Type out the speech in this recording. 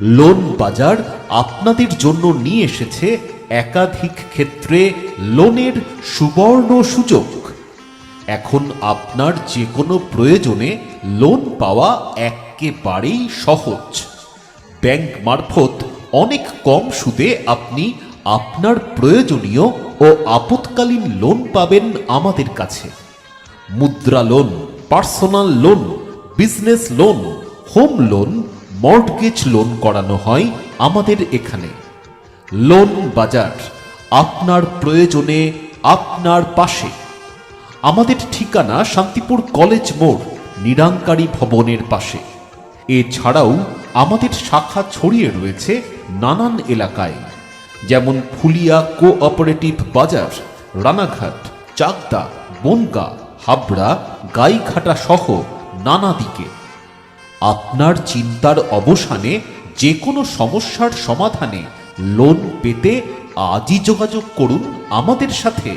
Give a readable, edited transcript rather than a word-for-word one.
Loan বাজার আপনাদের জন্য নিয়ে এসেছে একাধিক ক্ষেত্রে লোনের সুবর্ণ সুযোগ। এখন আপনার যে কোনো প্রয়োজনে লোন পাওয়া একেবারেই সহজ। ব্যাংক মারফত অনেক কম সুদে আপনি আপনার প্রয়োজনীয় ও আপৎকালীন লোন পাবেন আমাদের কাছে। মুদ্রা loan, personal loan, business loan, home loan, mortgage loan করানো হয় আমাদের এখানে। লোন বাজার, আপনার প্রয়োজনে আপনার পাশে। আমাদের ঠিকানা শান্তিপুর কলেজ মোড়, নিরাঙ্কারী ভবনের পাশে। এছাড়াও আমাদের শাখা ছড়িয়ে রয়েছে নানান এলাকায়, যেমন ফুলিয়া কোঅপারেটিভ বাজার, রানাঘাট, চাকদা, বনগাঁ, হাবড়া, গাইঘাটা সহ নানা দিকে। আপনার চিন্তার অবসানে যে কোনো সমস্যার সমাধানে লোন পেতে আজই যোগাযোগ করুন আমাদের সাথে।